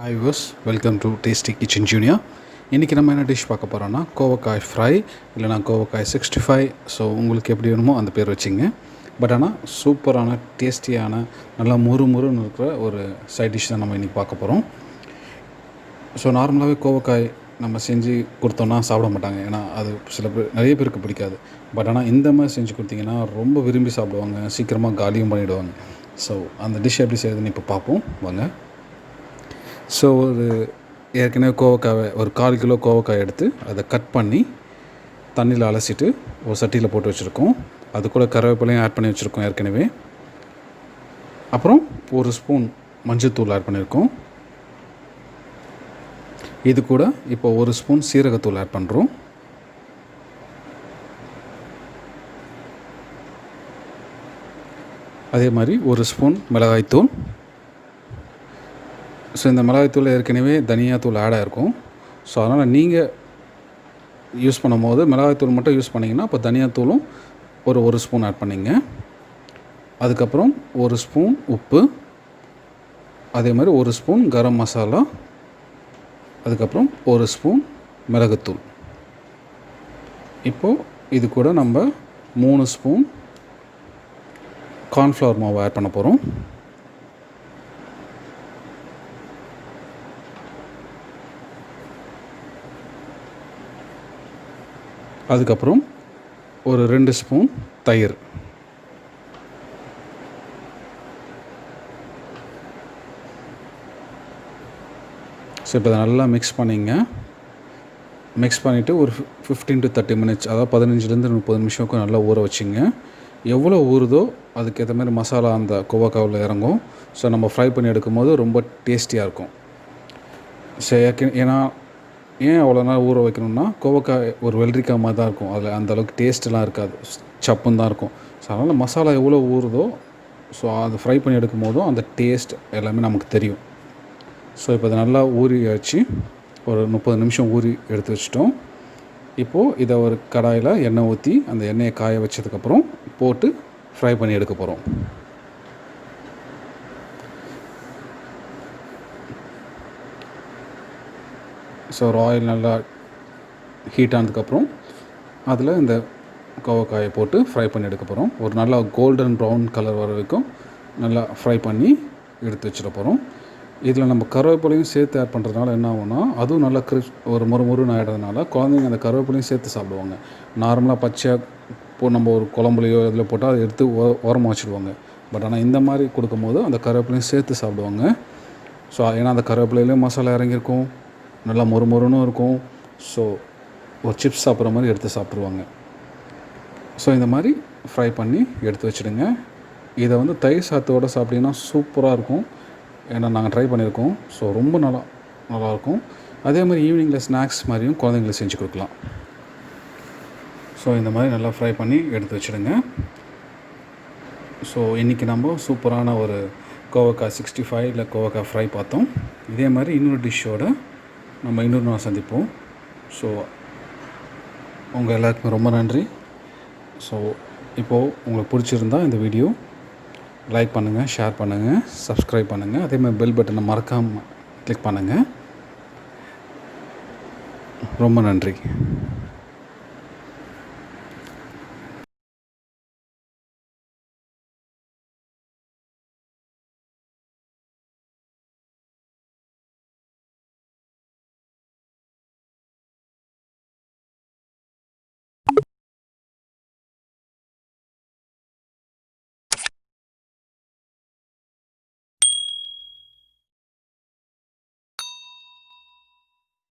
Hi viewers, welcome to Tasty Kitchen Junior. இன்றைக்கி நம்ம என்ன டிஷ் பார்க்க போகிறோன்னா கோவக்காய் ஃப்ரை இல்லைனா கோவக்காய் 65. ஸோ உங்களுக்கு எப்படி வேணுமோ அந்த பேர் வச்சுங்க. பட் ஆனால் சூப்பரான டேஸ்டியான நல்லா முறுமுறுன்னு இருக்கிற ஒரு சைட் டிஷ் தான் நம்ம இன்றைக்கி பார்க்க போகிறோம். ஸோ நார்மலாகவே கோவக்காய் நம்ம செஞ்சு கொடுத்தோன்னா சாப்பிட மாட்டாங்க, ஏன்னா அது நிறைய பேருக்கு பிடிக்காது. பட் ஆனால் இந்த மாதிரி செஞ்சு கொடுத்தீங்கன்னா ரொம்ப விரும்பி சாப்பிடுவாங்க, சீக்கிரமாக காலியும் பண்ணிவிடுவாங்க. ஸோ அந்த டிஷ் எப்படி செய்யுதுன்னு இப்போ பார்ப்போம் வாங்க. ஸோ ஏற்கனவே கோவக்காயை ஒரு 1/4 கிலோ கோவக்காய் எடுத்து அதை கட் பண்ணி தண்ணியில் அலசிட்டு ஒரு சட்டியில் போட்டு வச்சுருக்கோம். அது கூட கருவேப்பிலையும் ஆட் பண்ணி வச்சுருக்கோம் ஏற்கனவே. அப்புறம் ஒரு ஸ்பூன் மஞ்சள்தூள் ஆட் பண்ணியிருக்கோம். இது கூட இப்போ ஒரு ஸ்பூன் சீரகத்தூள் ஆட் பண்ணுறோம். அதே மாதிரி ஒரு ஸ்பூன் மிளகாய்த்தூள். ஸோ இந்த மிளகாய்த்தூள் ஏற்கனவே தனியாத்தூள் ஆட் ஆகிருக்கும். ஸோ அதனால் நீங்கள் யூஸ் பண்ணும்போது மிளகாய்த்தூள் மட்டும் யூஸ் பண்ணிங்கன்னா அப்போ தனியாத்தூளும் ஒரு ஸ்பூன் ஆட் பண்ணிங்க. அதுக்கப்புறம் ஒரு ஸ்பூன் உப்பு, அதே மாதிரி ஒரு ஸ்பூன் கரம் மசாலா, அதுக்கப்புறம் ஒரு ஸ்பூன் மிளகுத்தூள். இப்போது இது கூட நம்ம 3 ஸ்பூன் கார்ன்ஃப்ளவர் மாவு ஆட் பண்ண போகிறோம். அதுக்கப்புறம் ஒரு 2 ஸ்பூன் தயிர். ஸோ இப்போ அதை நல்லா மிக்ஸ் பண்ணிங்க. மிக்ஸ் பண்ணிவிட்டு ஒரு 15 to 30 மினிட்ஸ், அதாவது 15லேருந்து 30 நிமிஷம் நல்லா ஊற வச்சுங்க. எவ்வளோ ஊறுதோ அதுக்கேற்ற மாதிரி மசாலா அந்த கோவக்காவில் இறங்கும். ஸோ நம்ம ஃப்ரை பண்ணி எடுக்கும்போது ரொம்ப டேஸ்டியாக இருக்கும். ஸோ ஏன்னா ஏன் அவ்வளோ நேரம் ஊற வைக்கணும்னா, கோவக்காய் ஒரு வெள்ளரிக்காய் மாதிரி தான் இருக்கும், அதில் அந்தளவுக்கு டேஸ்ட்டெலாம் இருக்காது, சப்புன்னு தான் இருக்கும். ஸோ அதனால் மசாலா எவ்வளோ ஊறுதோ ஸோ அது ஃப்ரை பண்ணி எடுக்கும் போதும் அந்த டேஸ்ட் எல்லாமே நமக்கு தெரியும். ஸோ இப்போ அதை நல்லா ஊறி வச்சு ஒரு 30 நிமிஷம் ஊறி எடுத்து வச்சிட்டோம். இப்போது இதை ஒரு கடாயில் எண்ணெய் ஊற்றி அந்த எண்ணெயை காய வச்சதுக்கப்புறம் போட்டு ஃப்ரை பண்ணி எடுக்க போகிறோம். ஸோ ஒரு ஆயில் நல்லா ஹீட் ஆனதுக்கப்புறம் அதில் இந்த கோவக்காயை போட்டு ஃப்ரை பண்ணி எடுக்க போகிறோம். ஒரு நல்லா கோல்டன் ப்ரௌன் கலர் வர வரைக்கும் நல்லா ஃப்ரை பண்ணி எடுத்து வச்சிட போகிறோம். இதில் நம்ம கருவேப்பிலையும் சேர்த்து ஆட் பண்ணுறதுனால என்ன ஆகும்னா, அதுவும் நல்லா ஒரு முறுமுறுன்னு ஆகிடுறதுனால குழந்தைங்க அந்த கருவேப்பிலையும் சேர்த்து சாப்பிடுவாங்க. நார்மலாக பச்சையாக நம்ம ஒரு குழம்புலையோ இதில் போட்டால் அதை எடுத்து ஓரமாக வச்சுடுவாங்க. பட் ஆனால் இந்த மாதிரி கொடுக்கும்போது அந்த கருவேப்பிலையும் சேர்த்து சாப்பிடுவாங்க. ஸோ ஏன்னா அந்த கருவேப்பிலையிலையும் மசாலா இறங்கியிருக்கும், நல்லா மொறுமொறுன்னு இருக்கும். ஸோ ஒரு சிப்ஸ் சாப்பிட்ற மாதிரி எடுத்து சாப்பிட்ருவாங்க. ஸோ இந்த மாதிரி ஃப்ரை பண்ணி எடுத்து வச்சுடுங்க. இதை தயிர் சாத்தோடு சாப்பிட்டிங்கன்னா சூப்பராக இருக்கும். ஏன்னா நாங்கள் ட்ரை பண்ணியிருக்கோம். ஸோ ரொம்ப நல்லாயிருக்கும். அதே மாதிரி ஈவினிங்கில் ஸ்நாக்ஸ் மாதிரியும் குழந்தைங்களுக்கு செஞ்சு கொடுக்கலாம். ஸோ இந்த மாதிரி நல்லா ஃப்ரை பண்ணி எடுத்து வச்சுடுங்க. ஸோ இன்றைக்கி நம்ம சூப்பரான ஒரு கோவக்காய் 65 இல்லை கோவக்காய் ஃப்ரை பார்த்தோம். இதே மாதிரி இன்னொரு டிஷ்ஷோடு நம்ம இன்னொரு நாள் சந்திப்போம். ஸோ உங்கள் எல்லாருக்குமே ரொம்ப நன்றி. ஸோ இப்போது உங்களுக்கு பிடிச்சிருந்தா இந்த வீடியோ லைக் பண்ணுங்கள், ஷேர் பண்ணுங்கள், சப்ஸ்கிரைப் பண்ணுங்கள். அதேமாதிரி பெல் பட்டனை மறக்காமல் கிளிக் பண்ணுங்கள். ரொம்ப நன்றி.